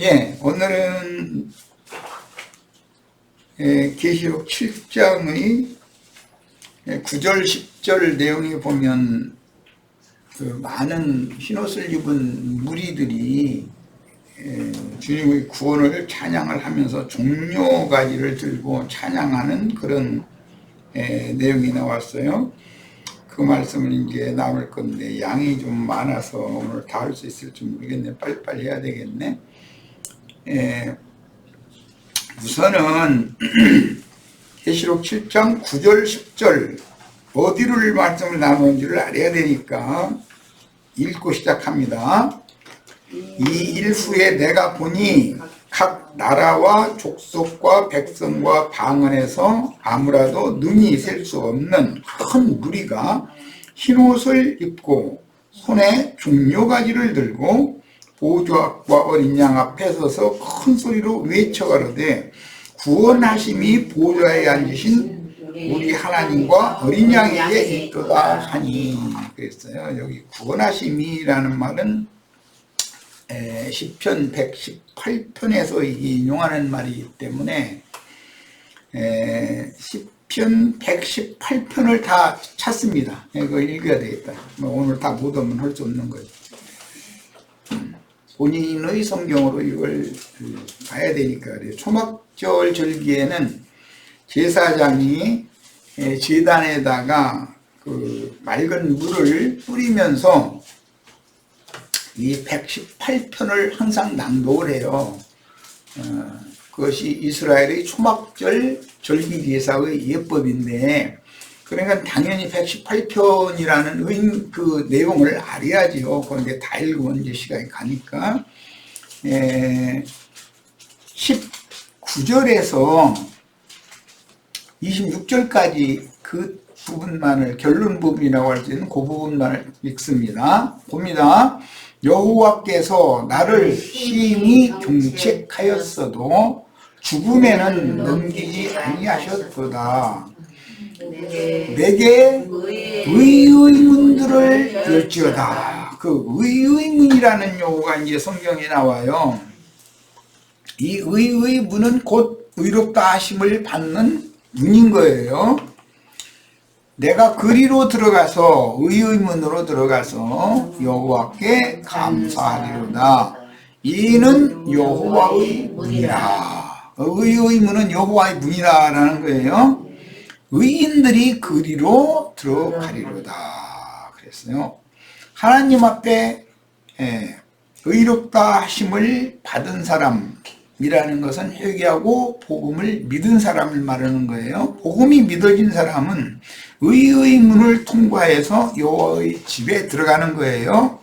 예, 오늘은 계시록 7장의 9절 10절 내용에 보면 그 많은 흰옷을 입은 무리들이 주님의 구원을 찬양을 하면서 종려가지를 들고 찬양하는 그런 내용이 나왔어요. 그 말씀을 이제 나눌 건데 양이 좀 많아서 오늘 다 할 수 있을지 모르겠네. 빨리빨리 해야 되겠네. 우선은 계시록 7장 9절 10절 어디를 말씀을 나누는지를 알아야 되니까 읽고 시작합니다. 이 일 후에 내가 보니 각 나라와 족속과 백성과 방언에서 아무라도 눈이 셀 수 없는 큰 무리가 흰옷을 입고 손에 종려가지를 들고 보좌 앞과 어린 양 앞에 서서 큰 소리로 외쳐가로되 구원하심이 보좌에 앉으신 우리 하나님과 어린 양에게 있도다 하니. 그랬어요. 여기 구원하심이라는 말은 시편 118편에서 인용하는 말이기 때문에 시편 118편을 다 찾습니다. 이거 읽어야 되겠다. 오늘 다 못 오면 할 수 없는 거죠. 본인의 성경으로 이걸 봐야 되니까 그래요. 초막절 절기에는 제사장이 제단에다가 그 맑은 물을 뿌리면서 이 118편을 항상 낭독을 해요. 그것이 이스라엘의 초막절 절기 제사의 예법인데, 그러니까 당연히 118편이라는 그 내용을 알아야지요. 그런데 다 읽으면 이제 시간이 가니까. 19절에서 26절까지 그 부분만을, 결론 부분이라고 할 수 있는 그 부분만을 읽습니다. 봅니다. 여호와께서 나를 심히 경책하였어도 죽음에는 넘기지 아니하셨도다. 내게 의의 문들을 열지어다. 그 의의 문이라는 용어가 이제 성경에 나와요. 이 의의 문은 곧 의롭다 하심을 받는 문인 거예요. 내가 그리로 들어가서 의의 문으로 들어가서 여호와께 감사하리로다. 이는 여호와의 문이라. 의의 문은 여호와의 문이라라는 거예요. 의인들이 그리로 들어가리로다 그랬어요. 하나님 앞에 의롭다 하심을 받은 사람이라는 것은 회개하고 복음을 믿은 사람을 말하는 거예요. 복음이 믿어진 사람은 의의 문을 통과해서 여호와의 집에 들어가는 거예요.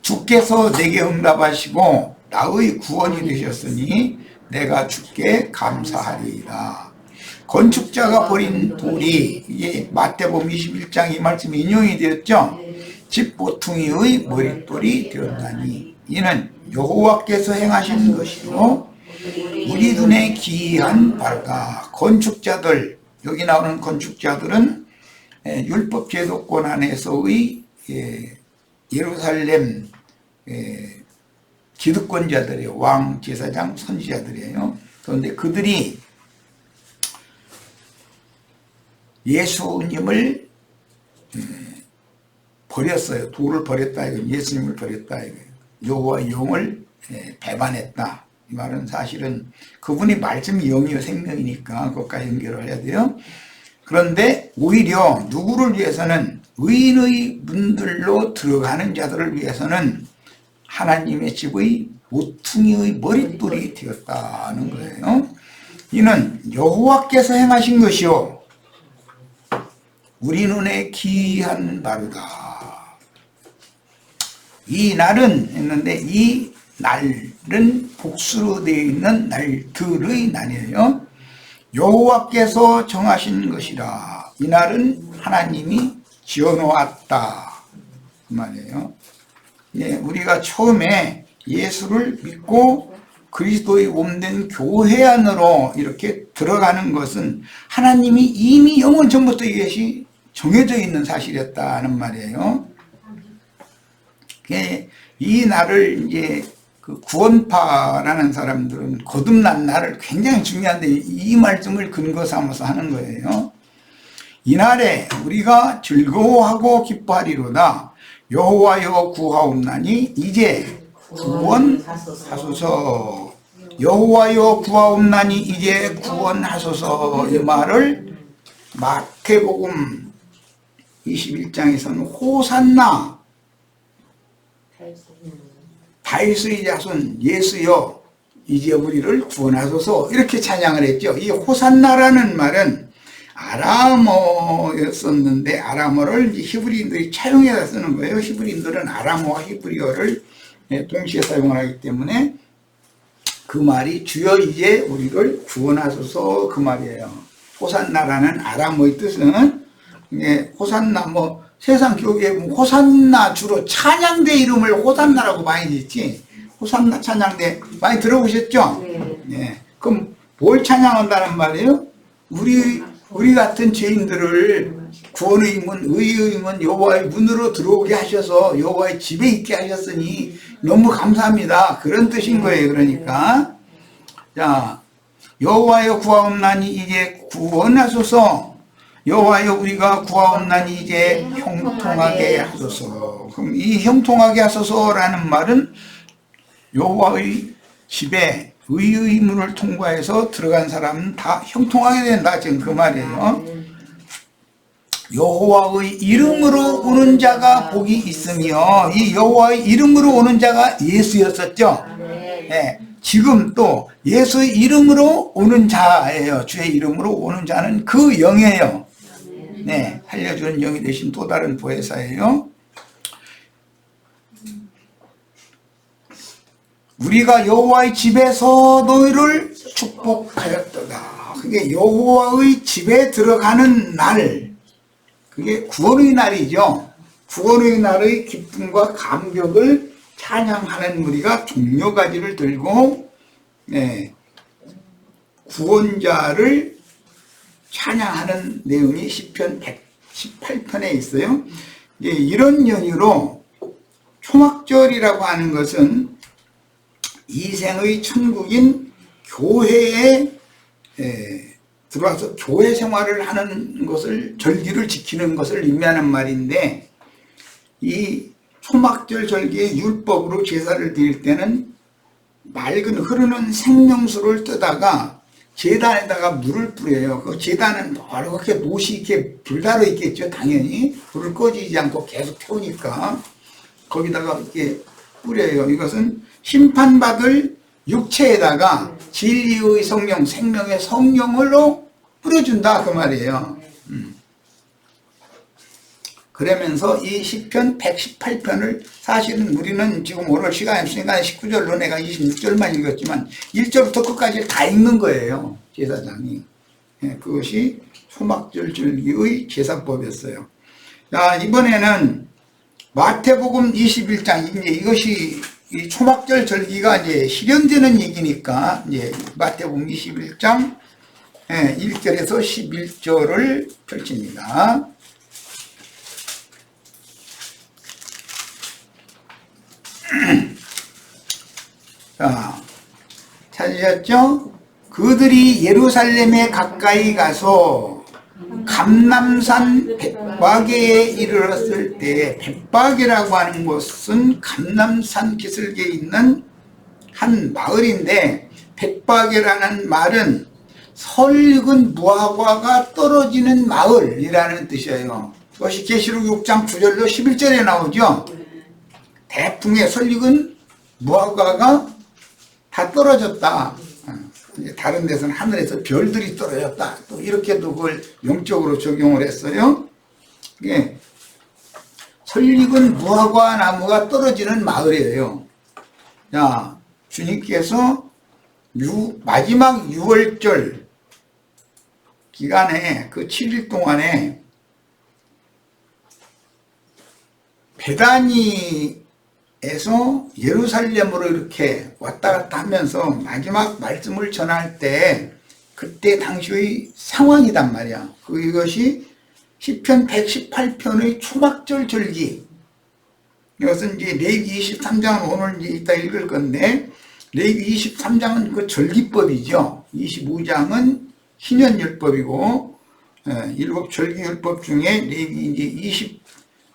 주께서 내게 응답하시고 나의 구원이 되셨으니 내가 주께 감사하리이다. 건축자가 버린 돌이, 이게 마태복음 21장 이 말씀이 인용이 되었죠. 집 보퉁이의 머릿돌이 되었다니 이는 여호와께서 행하신 것이요 우리 눈에 기이한 바로다. 건축자들, 여기 나오는 건축자들은 율법 제도권 안에서의 예루살렘 기득권자들이에요. 왕, 제사장, 선지자들이에요. 그런데 그들이 예수님을 버렸어요. 돌을 버렸다 이거, 예수님을 버렸다 이거, 여호와의 영을 배반했다. 이 말은 사실은 그분이 말씀이 영이요 생명이니까 그것과 연결을 해야 돼요. 그런데 오히려 누구를 위해서는, 의인의 문들로 들어가는 자들을 위해서는 하나님의 집의 모퉁이의 머릿돌이 되었다는 거예요. 이는 여호와께서 행하신 것이요 우리 눈에 기이한 바로다. 이 날은 했는데, 이 날은 복수로 되어 있는 날들의 날이에요. 여호와께서 정하신 것이라. 이 날은 하나님이 지어놓았다 그 말이에요. 우리가 처음에 예수를 믿고 그리스도의 몸된 교회 안으로 이렇게 들어가는 것은 하나님이 이미 영원 전부터 이것이 정해져 있는 사실이었다는 말이에요. 이 날을 이제 그 구원파라는 사람들은 거듭난 날을 굉장히 중요한데 이 말씀을 근거 삼아서 하는 거예요. 이날에 우리가 즐거워하고 기뻐하리로다. 여호와여 구하옵나니 이제 구원하소서. 여호와여 구하옵나니 이제 구원하소서. 이 말을 마태복음 21장에서는 호산나 다윗의 자손 예수여 이제 우리를 구원하소서 이렇게 찬양을 했죠. 이 호산나라는 말은 아람어였었는데 아람어를 히브리인들이 차용해서 쓰는 거예요. 히브리인들은 아람어와 히브리어를 동시에 사용을 하기 때문에 그 말이 주여 이제 우리를 구원하소서 그 말이에요. 호산나라는 아람어의 뜻은 호산나 세상 교회에 호산나 주로 찬양대 이름을 호산나라고 많이 짓지. 호산나 찬양대 많이 들어보셨죠? 네. 그럼 뭘 찬양한다는 말이에요? 우리 같은 죄인들을 구원의 문, 의의 문, 여호와의 문으로 들어오게 하셔서 여호와의 집에 있게 하셨으니 너무 감사합니다. 그런 뜻인 거예요. 그러니까 자, 여호와여 구하옵나니 이제 구원하소서. 여호와여 우리가 구하옵나니 이제 형통하게 하소서. 그럼 이 형통하게 하소서라는 말은 여호와의 집에 의의 문을 통과해서 들어간 사람은 다 형통하게 된다. 지금 그 말이에요. 여호와의 이름으로 오는 자가 복이 있으며 이 여호와의 이름으로 오는 자가 예수였었죠. 네. 지금 또 예수의 이름으로 오는 자예요. 주의 이름으로 오는 자는 그 영이에요. 네, 살려주는 영이 되신 또 다른 보혜사예요. 우리가 여호와의 집에서 너희를 축복하였도다. 그게 여호와의 집에 들어가는 날, 그게 구원의 날이죠. 구원의 날의 기쁨과 감격을 찬양하는 우리가 종려가지를 들고 구원자를 찬양하는 내용이 시편 118편에 있어요. 이런 연유로 초막절이라고 하는 것은 이생의 천국인 교회에 들어와서 교회 생활을 하는 것을, 절기를 지키는 것을 의미하는 말인데, 이 초막절 절기의 율법으로 제사를 드릴 때는 맑은 흐르는 생명수를 뜨다가 제단에다가 물을 뿌려요. 그 제단은 바로 그렇게 못이 이렇게 불달아 있겠죠. 당연히 불을 꺼지지 않고 계속 태우니까 거기다가 이렇게 뿌려요. 이것은 심판받을 육체에다가 진리의 성령, 생명의 성령으로 뿌려준다 그 말이에요. 그러면서 이 시편 118편을 사실은 우리는 지금 오늘 시간이 없으니까 19절로 내가 26절만 읽었지만 1절부터 끝까지 다 읽는 거예요. 제사장이. 그것이 초막절 절기의 제사법이었어요. 자, 이번에는 마태복음 21장, 이제 이것이 이 초막절 절기가 이제 실현되는 얘기니까 이제 마태복음 21장 1절에서 11절을 펼칩니다. 자, 찾으셨죠? 그들이 예루살렘에 가까이 가서 감람산 벳바게에 이르렀을 때, 벳바게라고 하는 곳은 감람산 기슭에 있는 한 마을인데, 벳바게라는 말은 설익은 무화과가 떨어지는 마을이라는 뜻이에요. 그것이 계시록 6장 9절로 11절에 나오죠. 대풍에 설익은 무화과가 다 떨어졌다. 다른 데서는 하늘에서 별들이 떨어졌다. 또 이렇게도 그걸 영적으로 적용을 했어요. 예. 설익은 무화과 나무가 떨어지는 마을이에요. 자, 주님께서 마지막 6월절 기간에 그 7일 동안에 베다니에서 예루살렘으로 이렇게 왔다 갔다 하면서 마지막 말씀을 전할 때 그때 당시의 상황이단 말이야. 이것이 시편 118편의 초막절 절기, 이것은 이제 레위기 23장은 오늘 이제 이따 읽을 건데, 레위기 23장은 그 절기법이죠. 25장은 희년율법이고, 율법 절기율법 중에 레위기 이제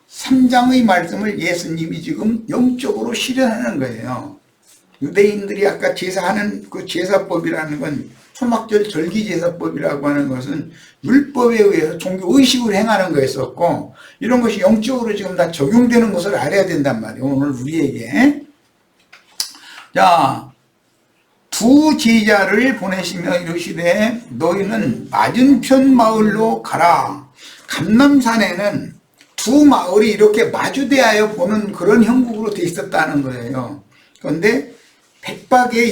23장의 말씀을 예수님이 지금 영적으로 실현하는 거예요. 유대인들이 아까 제사하는 그 제사법이라는 건 초막절 절기제사법이라고 하는 것은 율법에 의해서 종교의식으로 행하는 거였었고, 이런 것이 영적으로 지금 다 적용되는 것을 알아야 된단 말이에요. 오늘 우리에게. 자, 두 제자를 보내시며 이르시되 너희는 맞은편 마을로 가라. 감람산에는 두 마을이 이렇게 마주대하여 보는 그런 형국으로 돼 있었다는 거예요. 그런데 백박에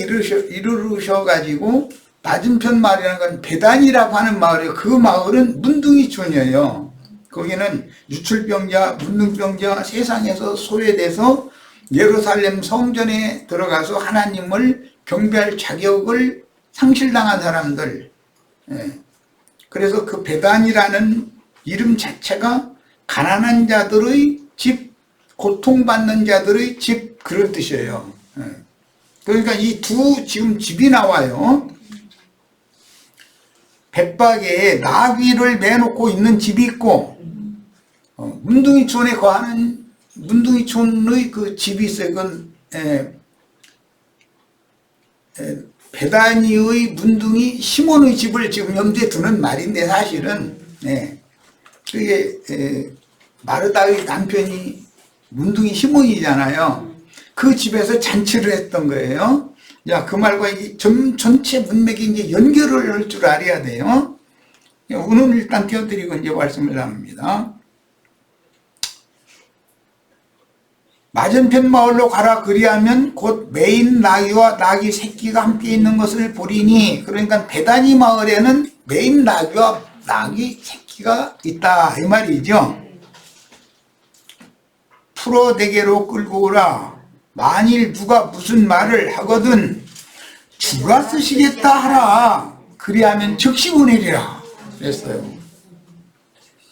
이르르셔가지고 맞은편 마을이라는 건 베단이라고 하는 마을이에요. 그 마을은 문둥이촌이에요. 거기는 유출병자, 문둥병자, 세상에서 소외돼서 예루살렘 성전에 들어가서 하나님을 경배할 자격을 상실당한 사람들. 그래서 그 베단이라는 이름 자체가 가난한 자들의 집, 고통받는 자들의 집, 그런 뜻이에요. 그러니까 이 두 지금 집이 나와요. 벳박에 나귀를 매놓고 있는 집이 있고, 문둥이촌에 거하는 문둥이촌의 그 집이 있어요. 그건 베다니의 문둥이 시몬의 집을 지금 염두에 두는 말인데, 사실은 그게 마르다의 남편이 문둥이 시몬이잖아요. 그 집에서 잔치를 했던 거예요. 야, 그 말과 이 전체 문맥이 이제 연결을 할 줄 알아야 돼요. 오늘 일단 띄워드리고 이제 말씀을 나눕니다. 맞은편 마을로 가라. 그리하면 곧 메인 나귀와 나귀 새끼가 함께 있는 것을 보리니, 그러니까 베다니 마을에는 메인 나귀와 나귀 새끼가 있다, 이 말이죠. 풀어 내게로 끌고 오라. 만일 누가 무슨 말을 하거든 주가 쓰시겠다 하라. 그리하면 즉시 보내리라 그랬어요.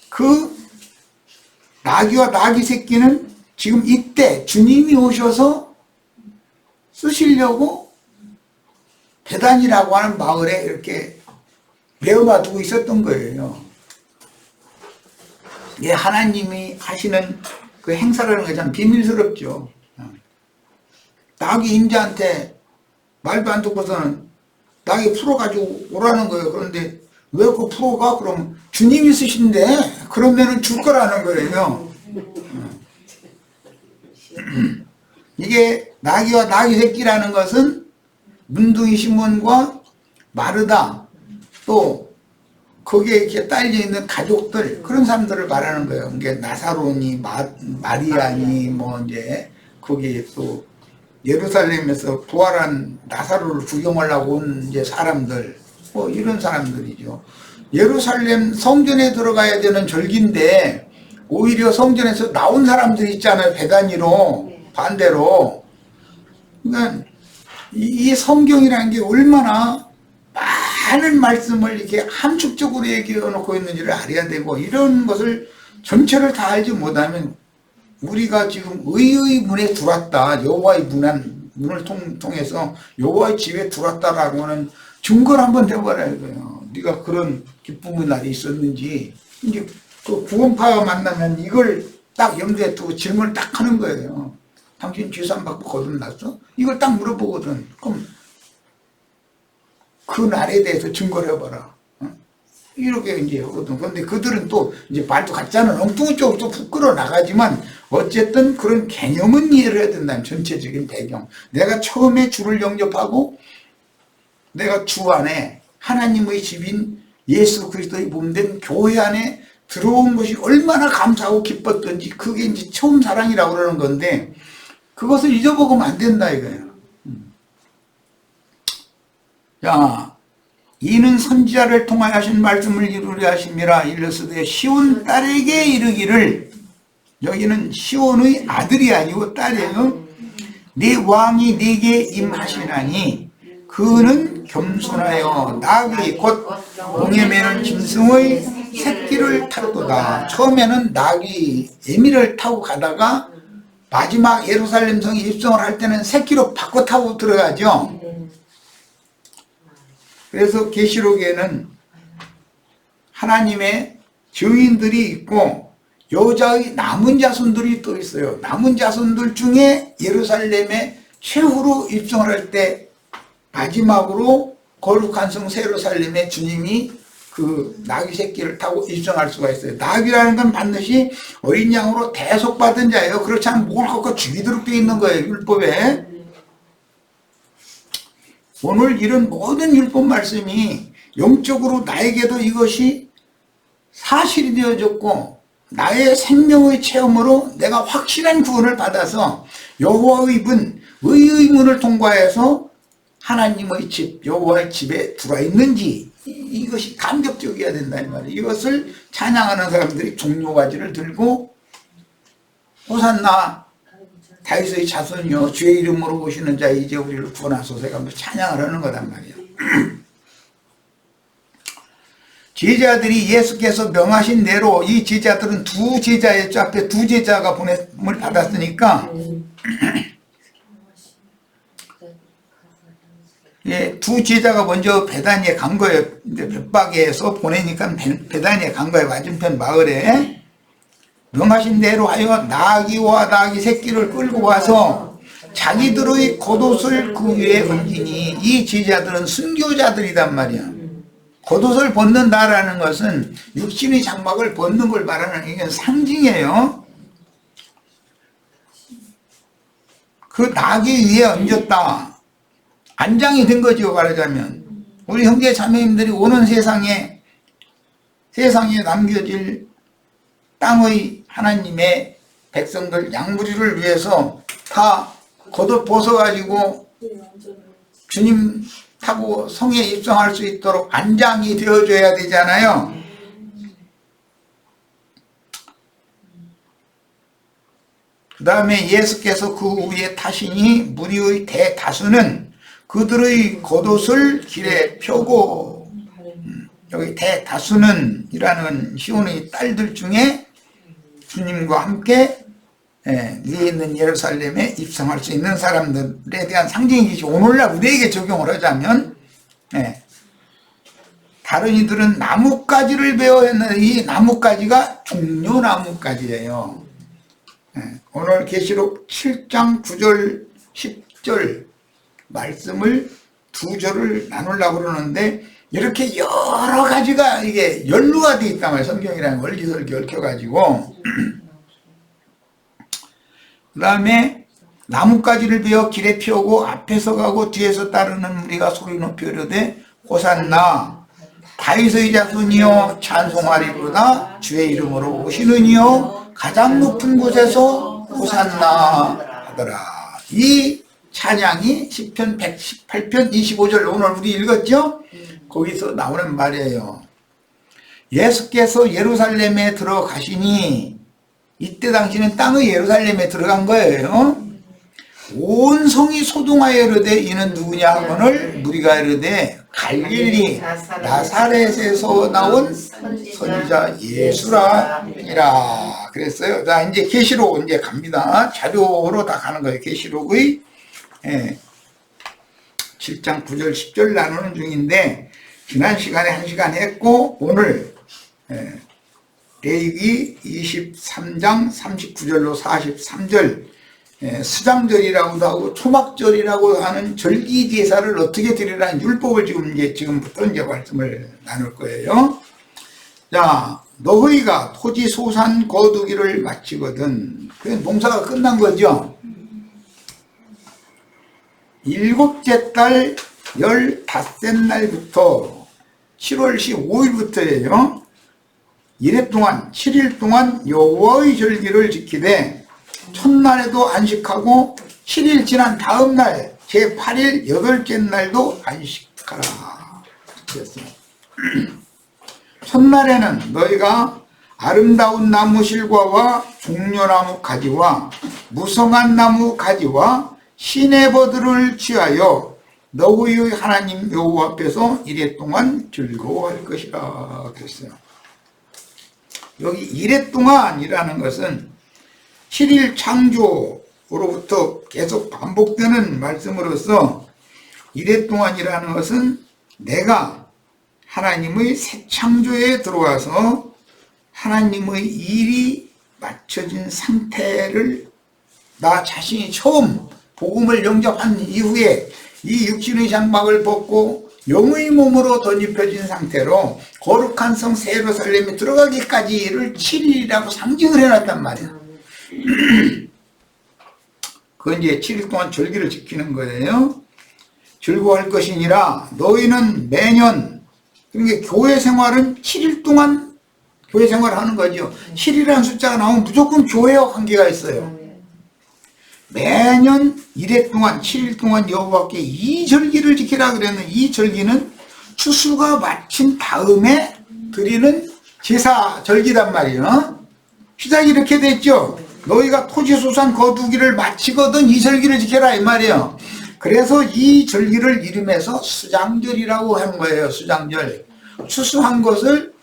그 나귀와 나귀 새끼는 지금 이때 주님이 오셔서 쓰시려고 베단이라고 하는 마을에 이렇게 메어놔두고 있었던 거예요. 이게 하나님이 하시는 그 행사라는 게 참 비밀스럽죠. 나귀 임자한테 말도 안 듣고서는 나귀 풀어가지고 오라는 거예요. 그런데 왜 그 풀어가? 그럼 주님이 쓰신데 그러면은 줄 거라는 거예요. 이게 나귀와 나귀 새끼라는 것은 문둥이 시몬과 마르다, 또 거기에 이렇게 딸려 있는 가족들, 그런 사람들을 말하는 거예요. 이게 나사로니, 마리아니, 뭐 이제 거기 또 예루살렘에서 부활한 나사로를 구경하려고 온 이제 사람들, 뭐 이런 사람들이죠. 예루살렘 성전에 들어가야 되는 절기인데 오히려 성전에서 나온 사람들이 있잖아요. 베다니로, 반대로. 그러니까 이 성경이라는 게 얼마나 많은 말씀을 이렇게 함축적으로 얘기해 놓고 있는지를 알아야 되고, 이런 것을 전체를 다 알지 못하면 우리가 지금 의의 문에 들어왔다, 여호와의 문을 통해서 여호와의 집에 들어왔다라고 하는 증거를 한번 대봐라 이거예요. 네가 그런 기쁨의 날이 있었는지. 이제 그 구원파와 만나면 이걸 딱 염두에 두고 질문을 딱 하는 거예요. 당신 죄산 받고 거듭났어? 이걸 딱 물어보거든. 그럼 그 날에 대해서 증거를 해봐라. 이렇게 이제 하거든. 그런데 그들은 또 이제 말도 같잖아. 엉뚱한 쪽으로 또 부끄러워 나가지만, 어쨌든 그런 개념은 이해를 해야 된다는 전체적인 배경. 내가 처음에 주를 영접하고 내가 주 안에 하나님의 집인 예수 그리스도의 몸된 교회 안에 들어온 것이 얼마나 감사하고 기뻤던지, 그게 이제 처음 사랑이라고 그러는 건데, 그것을 잊어먹으면 안 된다 이거예요. 자, 이는 선지자를 통하여 하신 말씀을 이루려 하심이라. 일러스되 시온 딸에게 이르기를, 여기는 시온의 아들이 아니고 딸이에요. 네 왕이 네게 임하시나니 그는 겸손하여 나귀 곧 공에 매는 짐승의 새끼를 타도다. 처음에는 나귀 애미를 타고 가다가 마지막 예루살렘 성에 입성을 할 때는 새끼로 바꿔 타고 들어가죠. 그래서 계시록에는 하나님의 증인들이 있고 여자의 남은 자손들이 또 있어요. 남은 자손들 중에 예루살렘에 최후로 입성을 할 때 마지막으로 거룩한 성 예루살렘에 주님이 그 나귀 새끼를 타고 입성할 수가 있어요. 나귀라는 건 반드시 어린 양으로 대속받은 자예요. 그렇지 않으면 목을 꺾어 죽이도록 되어 있는 거예요, 율법에. 오늘 이런 모든 율법 말씀이 영적으로 나에게도 이것이 사실이 되어졌고 나의 생명의 체험으로 내가 확실한 구원을 받아서 여호와의 문, 의의 문을 통과해서 하나님의 집, 여호와의 집에 들어와 있는지 이것이 감격적이어야 된다는 말이에요. 이것을 찬양하는 사람들이 종려가지를 들고 호산나 다윗의 자손이여 주의 이름으로 오시는 자 이제 우리를 구원하소서 하면서 찬양을 하는 거단 말이에요. 제자들이 예수께서 명하신 대로 이 제자들은 두 제자였죠. 앞에 두 제자가 보냄을 받았으니까 예, 두 제자가 먼저 베다니에 간 거예요. 벳바게에서 보내니까 베다니에 간 거예요. 맞은편 마을에. 명하신 대로 하여 나귀와 나귀 새끼를 끌고 와서 자기들의 겉옷을 그 위에 얹으니 이 제자들은 순교자들이란 말이야. 겉옷을 벗는다라는 것은 육신의 장막을 벗는 걸 말하는 이건 상징이에요. 그 나귀 위에 얹었다. 안장이 된 거죠, 말하자면. 우리 형제 자매님들이 오는 세상에 남겨질 땅의 하나님의 백성들 양무리를 위해서 다 겉옷 벗어가지고 주님 타고 성에 입성할 수 있도록 안장이 되어줘야 되잖아요. 그 다음에 예수께서 그 위에 타시니 무리의 대다수는 그들의 겉옷을 길에 펴고 여기 대다수는 이라는 시온의 딸들 중에 주님과 함께 위에 있는 예루살렘에 입성할 수 있는 사람들에 대한 상징이지 오늘날 우리에게 적용을 하자면 다른 이들은 나뭇가지를 베어 했는데 이 나뭇가지가 종려나뭇가지예요. 오늘 계시록 7장 9절 10절 말씀을 두 절을 나누려고 그러는데 이렇게 여러 가지가 이게 연루가 되어 있단 말이에요. 성경이라는 원리설교 얽혀가지고 그 다음에 나뭇가지를 베어 길에 피우고 앞에서 가고 뒤에서 따르는 무리가 소리 높이 이르되 호산나 다윗의 자손이여 찬송하리로다 주의 이름으로 오시느니여 가장 높은 곳에서 호산나 하더라. 이 찬양이 시편 118편 25절 오늘 우리 읽었죠? 거기서 나오는 말이에요. 예수께서 예루살렘에 들어가시니 이때 당시는 땅의 예루살렘에 들어간 거예요. 온 성이 소동하여 이르되 이는 누구냐 하거늘 무리가 이르되 갈릴리 나사렛에서 나온 선지자 예수라 이라 그랬어요. 자 이제 계시록 이제 갑니다. 자료로 다 가는 거예요. 계시록의 7장 9절 10절 나누는 중인데 지난 시간에 1시간 했고 오늘 레위기 23장 39절로 43절 수장절이라고도 하고 초막절이라고 하는 절기 제사를 어떻게 드리라는 율법을 지금부터 이제 말씀을 나눌 거예요. 자, 너희가 토지 소산 거두기를 마치거든. 그 농사가 끝난 거죠. 7째 달 15날부터 7월 15일부터예요. 이래 동안 7일 동안 여호와의 절기를 지키되 첫날에도 안식하고 7일 지난 다음 날 제8일 8째 날도 안식하라. 그랬어요. 첫날에는 너희가 아름다운 나무 실과와 종려나무 가지와 무성한 나무 가지와 시내버들을 취하여 너희의 하나님 여호와 앞에서 이래 동안 즐거워할 것이라 그랬어요. 여기 이래 동안이라는 것은 7일 창조로부터 계속 반복되는 말씀으로서 이래 동안이라는 것은 내가 하나님의 새 창조에 들어와서 하나님의 일이 맞춰진 상태를 나 자신이 처음 복음을 영접한 이후에 이 육신의 장막을 벗고 영의 몸으로 덧입혀진 상태로 거룩한 성 새 예루살렘에 들어가기까지를 7일이라고 상징을 해놨단 말이야. 그건 이제 7일 동안 절기를 지키는 거예요. 즐거워할 것이니라. 너희는 매년, 그러니까 교회 생활은 7일 동안 교회 생활을 하는 거죠. 7이라는 숫자가 나오면 무조건 교회와 관계가 있어요. 매년 이래 동안 7일 동안 여호와께 이 절기를 지키라 그랬는데, 이 절기는 추수가 마친 다음에 드리는 제사 절기란 말이에요. 시작이 이렇게 됐죠. 너희가 토지소산 거두기를 마치거든 이 절기를 지켜라 이 말이에요. 그래서 이 절기를 이름해서 수장절이라고 한 거예요. 수장절. 추수한 것을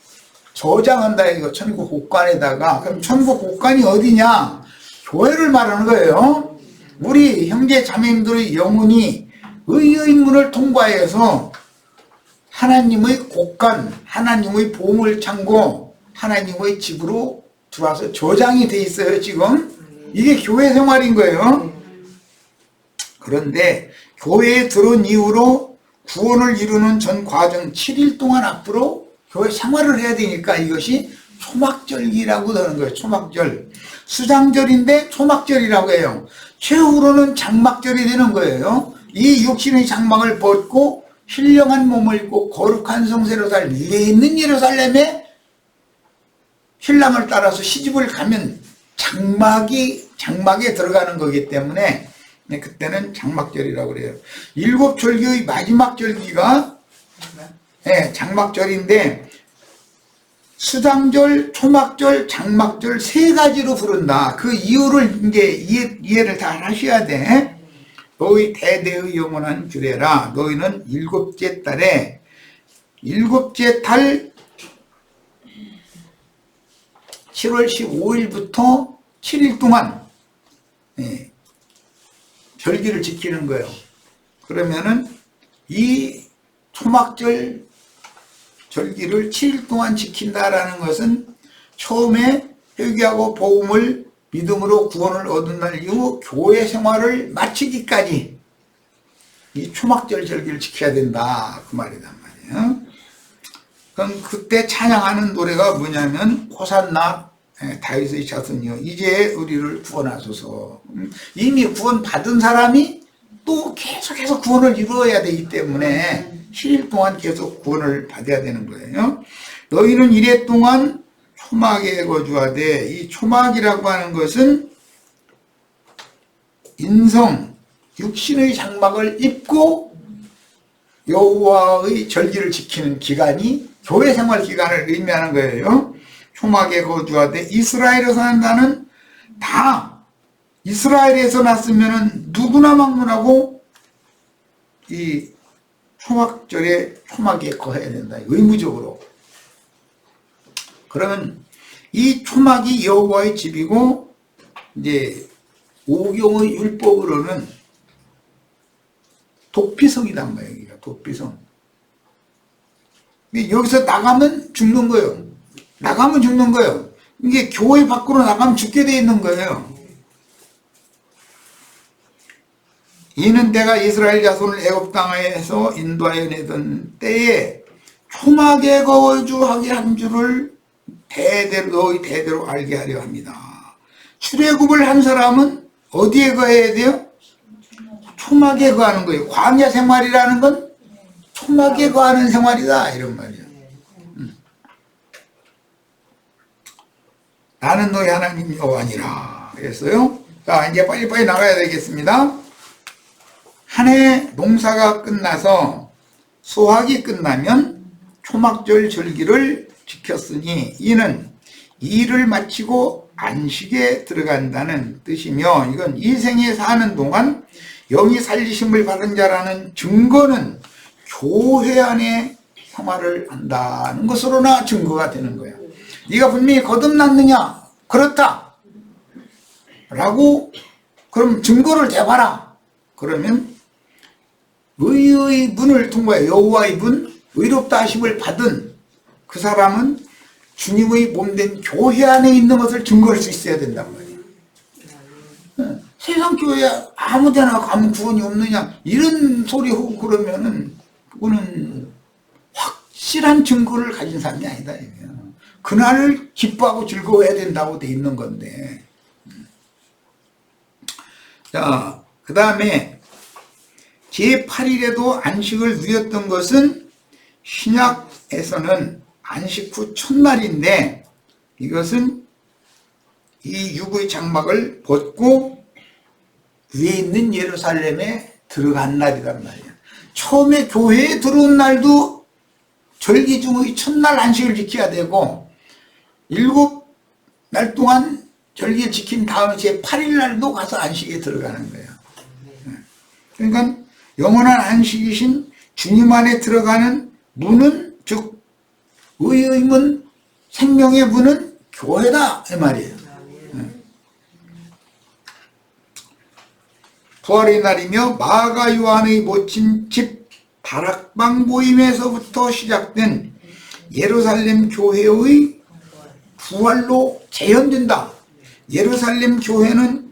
저장한다 이거 천국 곳간에다가. 그럼 천국 곳간이 어디냐? 교회를 말하는 거예요. 우리 형제 자매님들의 영혼이 의의 문을 통과해서 하나님의 곳간, 하나님의 보물 창고, 하나님의 집으로 들어와서 저장이 돼 있어요. 지금 이게 교회 생활인 거예요. 그런데 교회에 들어온 이후로 구원을 이루는 전 과정 7일 동안 앞으로 교회 생활을 해야 되니까 이것이 초막절기라고 하는 거예요. 초막절. 수장절인데 초막절이라고 해요. 최후로는 장막절이 되는 거예요. 이 육신의 장막을 벗고 신령한 몸을 입고 거룩한 성 예루살렘, 위에 있는 예루살렘에 신랑을 따라서 시집을 가면 장막에 들어가는 거기 때문에 그때는 장막절이라고 그래요. 7절기의 마지막 절기가 장막절인데, 수장절, 초막절, 장막절 세 가지로 부른다. 그 이유를 이제 이해를 다 하셔야 돼. 너희 대대의 영원한 규례라. 너희는 7째 달에 7째 달 7월 15일부터 7일 동안 절기를 지키는 거예요. 그러면은 이 초막절 절기를 7일 동안 지킨다라는 것은 처음에 회개하고 복음을 믿음으로 구원을 얻은 날 이후 교회 생활을 마치기까지 이 초막절 절기를 지켜야 된다 그 말이란 말이에요. 그럼 그때 찬양하는 노래가 뭐냐면 호산나 다윗의 자손이여 이제 우리를 구원하소서. 이미 구원 받은 사람이 또 계속해서 구원을 이루어야 되기 때문에 7일 동안 계속 구원을 받아야 되는 거예요. 너희는 이래 동안 초막에 거주하되, 이 초막이라고 하는 것은 인성, 육신의 장막을 입고 여호와의 절기를 지키는 기간이 교회 생활 기간을 의미하는 거예요. 초막에 거주하되 이스라엘에 사는 자는 다 이스라엘에서 났으면 누구나 막론하고 이 초막절에 초막에 거해야 된다. 의무적으로. 그러면 이 초막이 여호와의 집이고, 이제 오경의 율법으로는 도피성이란 말이에요. 도피성. 여기서 나가면 죽는 거예요. 나가면 죽는 거예요. 이게 교회 밖으로 나가면 죽게 돼 있는 거예요. 이는 내가 이스라엘 자손을 애굽 땅에서 인도하여 내던 때에 초막에 거주하게 한 줄을 대대로 너희 대대로 알게 하려 합니다. 출애굽을 한 사람은 어디에 거해야 돼요? 초막에 거하는 거예요. 광야 생활이라는 건 초막에 거하는 생활이다 이런 말이에요. 나는 너희 하나님 여호와니라 그랬어요. 자, 이제 빨리빨리 나가야 되겠습니다. 한 해 농사가 끝나서 수확이 끝나면 초막절 절기를 지켰으니 이는 일을 마치고 안식에 들어간다는 뜻이며, 이건 이 생에 사는 동안 영이 살리심을 받은 자라는 증거는 교회 안에 생활을 한다는 것으로나 증거가 되는 거야. 네가 분명히 거듭났느냐? 그렇다. 라고 그럼 증거를 대봐라. 그러면 의의 문을 통과해 여호와의 문, 의롭다 하심을 받은 그 사람은 주님의 몸된 교회 안에 있는 것을 증거할 수 있어야 된단 말이에요. 세상 교회에 아무 데나 가면 구원이 없느냐 이런 소리 하고 그러면은 그거는 확실한 증거를 가진 사람이 아니다. 그날을 기뻐하고 즐거워해야 된다고 돼 있는 건데. 자, 그 다음에 제8일에도 안식을 누렸던 것은 신약에서는 안식 후 첫날인데 이것은 이 육의 장막을 벗고 위에 있는 예루살렘에 들어간 날이란 말이에요. 처음에 교회에 들어온 날도 절기 중의 첫날 안식을 지켜야 되고 7날 동안 절기를 지킨 다음에 제8일 날도 가서 안식에 들어가는 거예요. 그러니까 영원한 안식이신 주님 안에 들어가는 문은 즉 의의 문, 생명의 문은 교회다 이 말이에요. 부활의 날이며 마가 요한의 모친 집 다락방 모임에서부터 시작된 예루살렘 교회의 부활로 재현된다. 예루살렘 교회는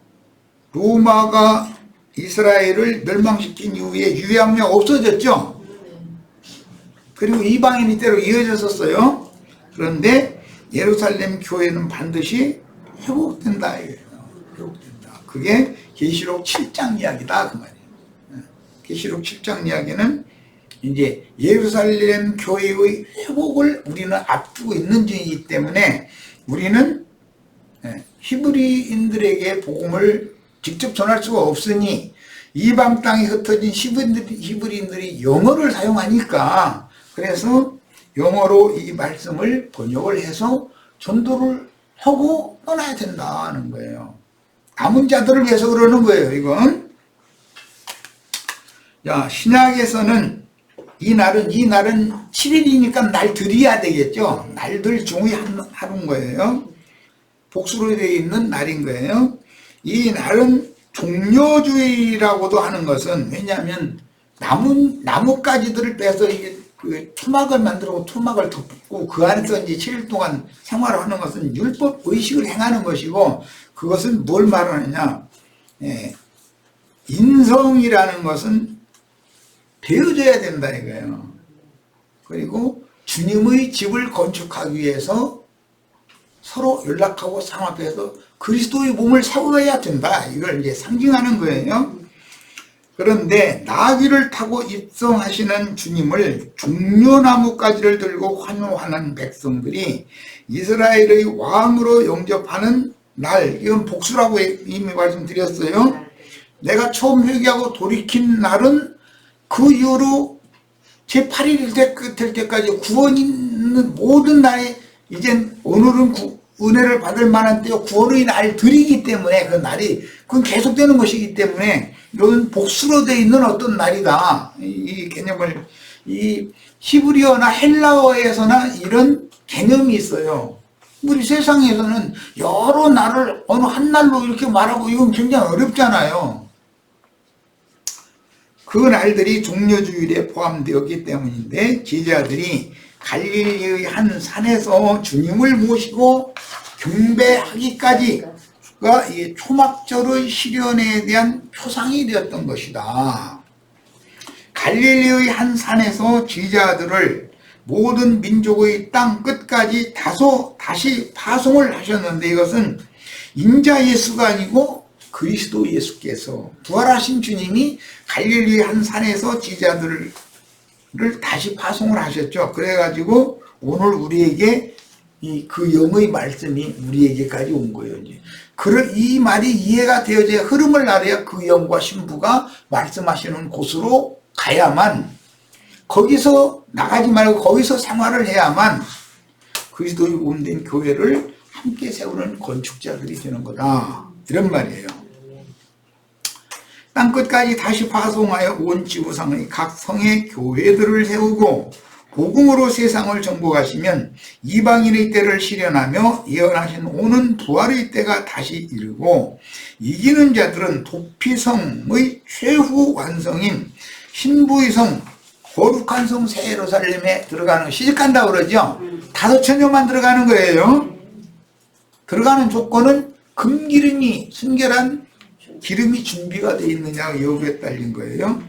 로마가 이스라엘을 멸망시킨 이후에 유해함이 없어졌죠. 그리고 이방인이 때로 이어졌었어요. 그런데 예루살렘 교회는 반드시 회복된다. 회복된다. 그게 계시록 7장 이야기다 그 말이에요. 계시록 7장 이야기는 이제 예루살렘 교회의 회복을 우리는 앞두고 있는 중이기 때문에 우리는 히브리인들에게 복음을 직접 전할 수가 없으니 이방 땅에 흩어진 히브리인들이 영어를 사용하니까 그래서 영어로 이 말씀을 번역을 해서 전도를 하고 떠나야 된다는 거예요. 남은 자들을 위해서 그러는 거예요. 이건 야, 신약에서는 이 날은 7일이니까 날들이야 되겠죠. 날들 중의 하루인 거예요. 복수로 되어 있는 날인 거예요. 이 날은 종려주의라고도 하는 것은 왜냐하면 나뭇가지들을 빼서 이게 그 토막을 만들고 토막을 덮고 그 안에서 이제 7일 동안 생활을 하는 것은 율법 의식을 행하는 것이고 그것은 뭘 말하느냐. 인성이라는 것은 배워져야 된다 이거예요. 그리고 주님의 집을 건축하기 위해서 서로 연락하고 상합해서 그리스도의 몸을 세워야 된다. 이걸 이제 상징하는 거예요. 그런데 나귀를 타고 입성하시는 주님을 종려나무가지를 들고 환호하는 백성들이 이스라엘의 왕으로 영접하는 날, 이건 복수라고 이미 말씀드렸어요. 내가 처음 회개하고 돌이킨 날은 그 이후로 제8일 될 때까지 구원 있는 모든 날에 이젠 오늘은 은혜를 받을 만한 때요 구원의 날들이기 때문에 그 날이 그건 계속되는 것이기 때문에 이건 복수로 되어 있는 어떤 날이다. 이 개념을 이 히브리어나 헬라어에서나 이런 개념이 있어요. 우리 세상에서는 여러 날을 어느 한 날로 이렇게 말하고 이건 굉장히 어렵잖아요. 그 날들이 종려주일에 포함되었기 때문인데 제자들이 갈릴리의 한 산에서 주님을 모시고 경배하기까지가 이 초막절의 실현에 대한 표상이 되었던 것이다. 갈릴리의 한 산에서 제자들을 모든 민족의 땅 끝까지 다시 파송을 하셨는데 이것은 인자 예수가 아니고 그리스도 예수께서 부활하신 주님이 갈릴리의 한 산에서 제자들을 다시 파송을 하셨죠. 그래가지고 오늘 우리에게 그 영의 말씀이 우리에게까지 온 거예요. 이제. 이 말이 이해가 되어져야 흐름을 알아야 그 영과 신부가 말씀하시는 곳으로 가야만 거기서 나가지 말고 거기서 생활을 해야만 그리스도의 몸된 교회를 함께 세우는 건축자들이 되는 거다. 이런 말이에요. 땅끝까지 다시 파송하여 온 지구상의 각 성의 교회들을 세우고 복음으로 세상을 정복하시면 이방인의 때를 실현하며 예언하신 오는 부활의 때가 다시 이르고 이기는 자들은 도피성의 최후 완성인 신부의 성 거룩한 성 새 예루살렘에 들어가는, 시집간다고 그러죠. 5천년만 들어가는 거예요. 들어가는 조건은 금기름이, 순결한 기름이 준비가 되어 있느냐 여부에 딸린 거예요.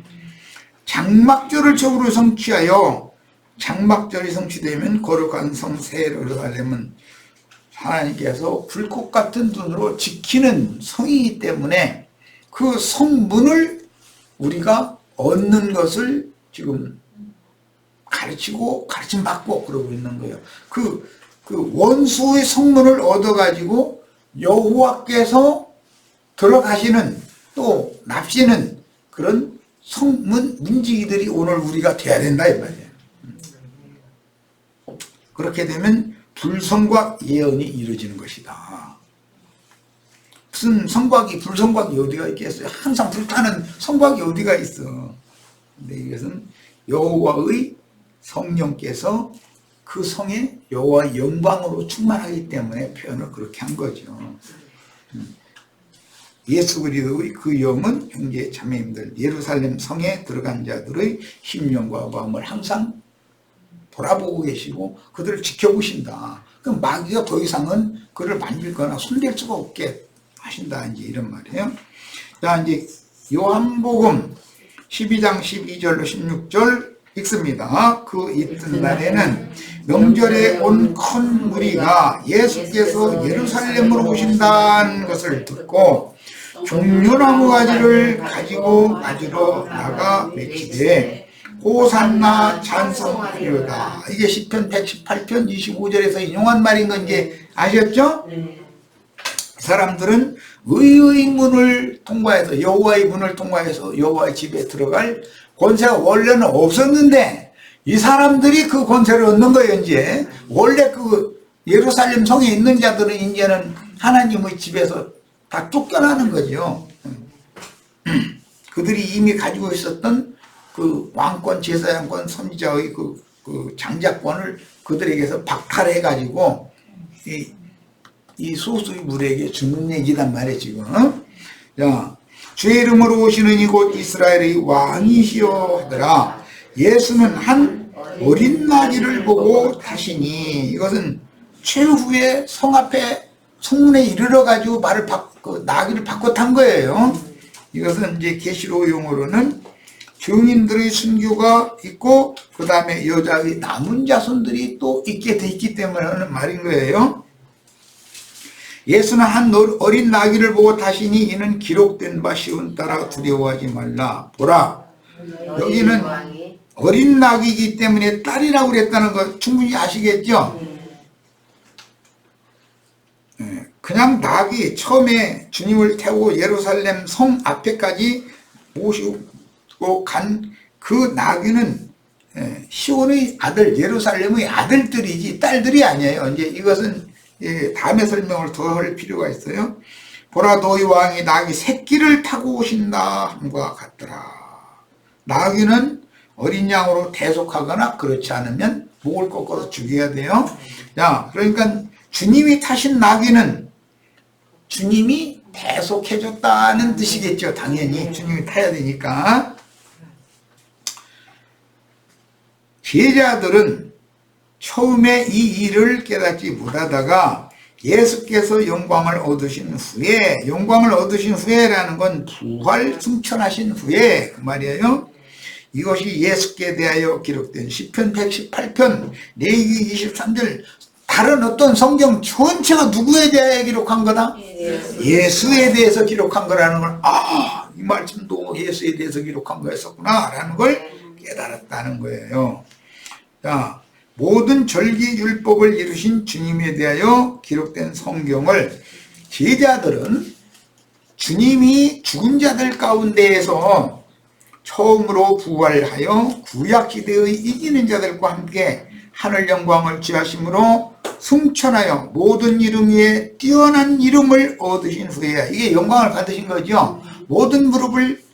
장막절을 적으로 성취하여, 장막절이 성취되면 거룩한 성 새 예루살렘은 하나님께서 불꽃 같은 눈으로 지키는 성이기 때문에 그 성문을 우리가 얻는 것을 지금 가르치고 가르침받고 그러고 있는 거예요. 그 원수의 성문을 얻어가지고 여호와께서 들어가시는, 또 납시는 그런 성문 문지기들이 오늘 우리가 돼야 된다 이 말이에요. 그렇게 되면 불성곽 예언이 이루어지는 것이다. 무슨 성곽이, 불성곽이 어디가 있겠어요? 항상 불타는 성곽이 어디가 있어. 근데 이것은 여호와의 성령께서 그 성에 여호와 영광으로 충만하기 때문에 표현을 그렇게 한 거죠. 예수 그리스도의 그 영은 형제 자매님들, 예루살렘 성에 들어간 자들의 심령과 마음을 항상 돌아보고 계시고 그들을 지켜보신다. 그럼 마귀가 더 이상은 그를 만질거나 손댈 수가 없게 하신다, 이제 이런 말이에요. 자, 이제 요한복음 12장 12절로 16절 읽습니다. 그 이튿날에는 명절에 온 큰 무리가 예수께서 예루살렘으로 오신다는 것을 듣고 종려나무 가지를 가지고 맞으러 나가 외치되 호산나 찬송하리로다. 이게 시편 118편 25절에서 인용한 말인 건 이제 아셨죠? 사람들은 의의 문을 통과해서, 여호와의 문을 통과해서 여호와의 집에 들어갈 권세가 원래는 없었는데 이 사람들이 그 권세를 얻는 거예요. 이제 원래 그 예루살렘 성에 있는 자들은 이제는 하나님의 집에서 다 쫓겨나는 거죠. 그들이 이미 가지고 있었던 그 왕권, 제사장권, 선지자의 그 장자권을 그들에게서 박탈해 가지고 이 소수의 무리에게 주는 얘기단 말이에요 지금. 자, 주의 이름으로 오시는 이곳 이스라엘의 왕이시여 하더라. 예수는 한 어린 나귀를 보고 타시니, 이것은 최후의 성 앞에 성문에 이르러 가지고 나귀를 바꿔 탄 거예요. 이것은 이제 계시록 용어로는 증인들의 순교가 있고 그 다음에 여자의 남은 자손들이 또 있게 돼 있기 때문에 하는 말인 거예요. 예수는 한 어린 나귀를 보고 타시니 이는 기록된 바 시온 따라 두려워하지 말라. 보라, 여기는 어린 나귀이기 때문에 딸이라고 그랬다는 거 충분히 아시겠죠? 그냥 나귀, 처음에 주님을 태우고 예루살렘 성 앞에까지 모시고 간 그 나귀는 시온의 아들, 예루살렘의 아들들이지 딸들이 아니에요. 이제 이것은 다음에 설명을 더 할 필요가 있어요. 보라, 너희 왕이 나귀 새끼를 타고 오신다 함과 같더라. 나귀는 어린 양으로 대속하거나 그렇지 않으면 목을 꺾어서 죽여야 돼요. 자, 그러니까 주님이 타신 나귀는 주님이 대속해줬다는 뜻이겠죠. 당연히 주님이 타야 되니까. 제자들은 처음에 이 일을 깨닫지 못하다가 예수께서 영광을 얻으신 후에라는 건 부활 승천하신 후에 그 말이에요. 이것이 예수께 대하여 기록된 시편 118편 레위기 23절, 다른 어떤 성경 전체가 누구에 대하여 기록한 거다? 예수에 대해서 기록한 거라는 걸, 이 말씀도 예수에 대해서 기록한 거였었구나 라는 걸 깨달았다는 거예요. 자, 모든 절기 율법을 이루신 주님에 대하여 기록된 성경을 제자들은 주님이 죽은 자들 가운데에서 처음으로 부활하여 구약시대의 이기는 자들과 함께 하늘 영광을 취하심으로 승천하여 모든 이름 위에 뛰어난 이름을 얻으신 후에, 이게 영광을 받으신 거죠. 모든 무릎을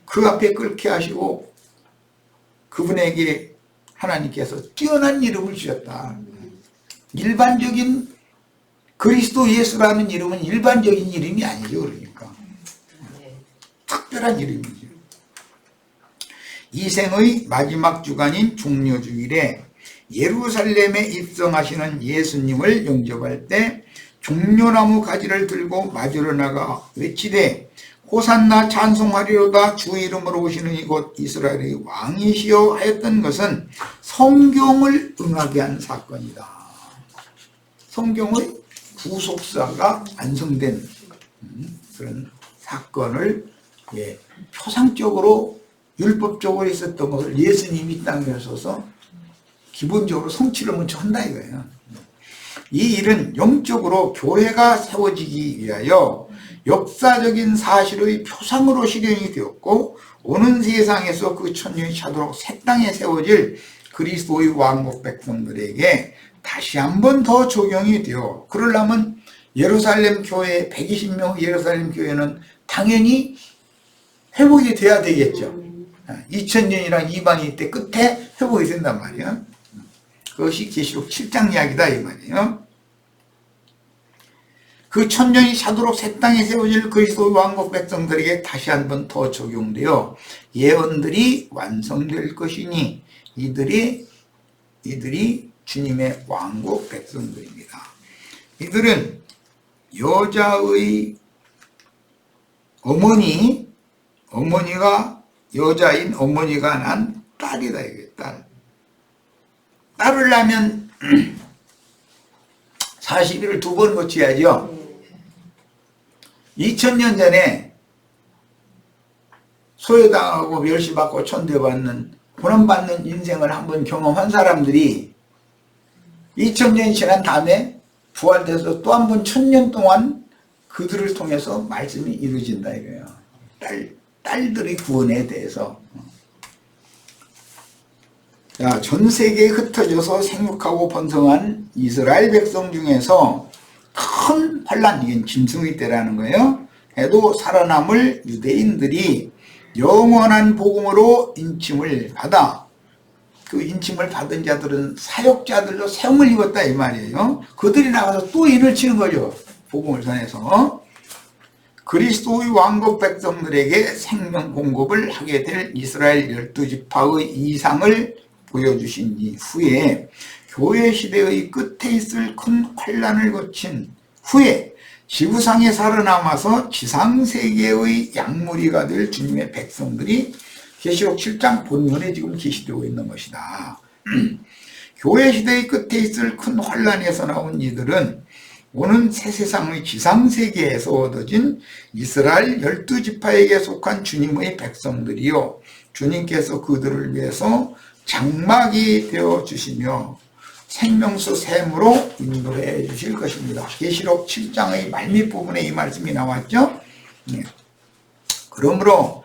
그 앞에 꿇게 하시고 그분에게 하나님께서 뛰어난 이름을 주셨다. 일반적인 그리스도 예수라는 이름은 일반적인 이름이 아니죠. 그러니까 특별한 이름이죠. 이 생의 마지막 주간인 종려주일에 예루살렘에 입성하시는 예수님을 영접할 때 종려나무 가지를 들고 맞으러 나가 외치되 호산나 찬송하리로다 주 이름으로 오시는 이곳 이스라엘의 왕이시여 하였던 것은 성경을 응하게 한 사건이다. 성경의 구속사가 완성된 그런 사건을 표상적으로 율법적으로 있었던 것을 예수님이 땅에 오셔서 기본적으로 성취를 먼저 한다 이거예요. 이 일은 영적으로 교회가 세워지기 위하여 역사적인 사실의 표상으로 실현이 되었고 오는 세상에서 그 천년이 차도록 새 땅에 세워질 그리스도의 왕국 백성들에게 다시 한 번 더 적용이 되어 그러려면 예루살렘 교회 120명 예루살렘 교회는 당연히 회복이 돼야 되겠죠. 2000년이랑 이방인 때 끝에 회복이 된단 말이에요. 그것이 계시록 7장 이야기다 이 말이에요. 그 천년이 차도록 새 땅에 세워질 그리스도의 왕국 백성들에게 다시 한 번 더 적용되어 예언들이 완성될 것이니 이들이 주님의 왕국 백성들입니다. 이들은 여자의 어머니가 여자인 어머니가 난 딸이다 이게 딸. 딸을 낳으면 40일을 2번 거쳐야죠. 2000년 전에 소외당하고 멸시받고 천대받는 고난받는 인생을 한번 경험한 사람들이 2000년이 지난 다음에 부활돼서 또 한 번 1000년 동안 그들을 통해서 말씀이 이루어진다 이거예요. 딸들의 구원에 대해서. 자, 전 세계에 흩어져서 생육하고 번성한 이스라엘 백성 중에서 큰 환란, 이게 짐승의 때라는 거예요. 해도 살아남을 유대인들이 영원한 복음으로 인침을 받아 그 인침을 받은 자들은 사역자들로 세움을 입었다 이 말이에요. 그들이 나가서 또 일을 치는 거죠. 복음을 전해서. 그리스도의 왕국 백성들에게 생명 공급을 하게 될 이스라엘 12지파의 이상을 보여주신 이후에 교회 시대의 끝에 있을 큰 환란을 거친 후에 지구상에 살아남아서 지상세계의 약물이가 될 주님의 백성들이 계시록 7장 본문에 지금 계시되고 있는 것이다. 교회 시대의 끝에 있을 큰 환란에서 나온 이들은 오는 새 세상의 지상세계에서 얻어진 이스라엘 12지파에게 속한 주님의 백성들이요 주님께서 그들을 위해서 장막이 되어주시며 생명수 샘으로 인도해 주실 것입니다. 계시록 7장의 말밑 부분에 이 말씀이 나왔죠. 그러므로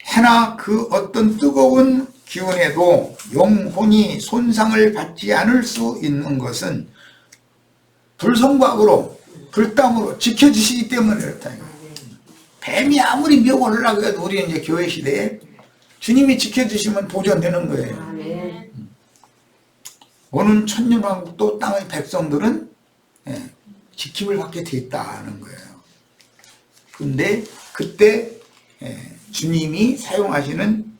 해나 그 어떤 뜨거운 기운에도 영혼이 손상을 받지 않을 수 있는 것은 불성각으로 불담으로 지켜주시기 때문에 그렇다. 뱀이 아무리 미혹을 하려고 해도 우리는 이제 교회 시대에 주님이 지켜주시면 보존되는 거예요. 오는 천년왕국도 땅의 백성들은 지킴을 받게 돼 있다는 거예요. 근데 그때 주님이 사용하시는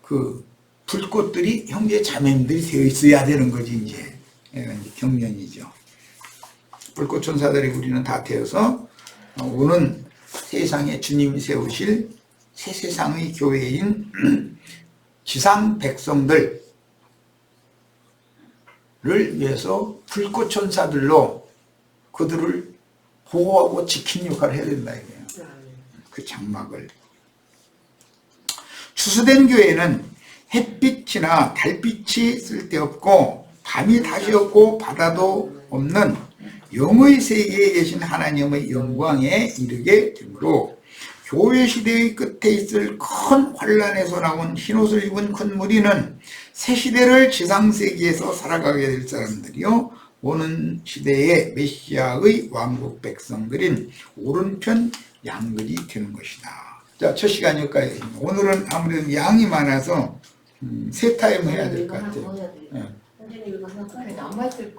그 불꽃들이 형제 자매님들이 되어 있어야 되는 거지 이제 경련이죠. 불꽃 천사들이 우리는 다 되어서 오는 세상에 주님이 세우실 새 세상의 교회인 지상 백성들을 위해서 불꽃 천사들로 그들을 보호하고 지키는 역할을 해야 된다 이거예요. 그 장막을. 추수된 교회는 햇빛이나 달빛이 쓸데없고 밤이 다시 없고 바다도 없는 영의 세계에 계신 하나님의 영광에 이르게 되므로 교회 시대의 끝에 있을 큰 환란에서 나온 흰옷을 입은 큰 무리는 새 시대를 지상세계에서 살아가게 될 사람들이요 오는 시대의 메시아의 왕국 백성들인 오른편 양들이 되는 것이다. 자, 첫 시간 여기까지. 오늘은 아무래도 양이 많아서 세 타임 해야 될 것 이거 하나 같아요. 더 해야 돼. 예. 선생님 이거 생각하면 남아있을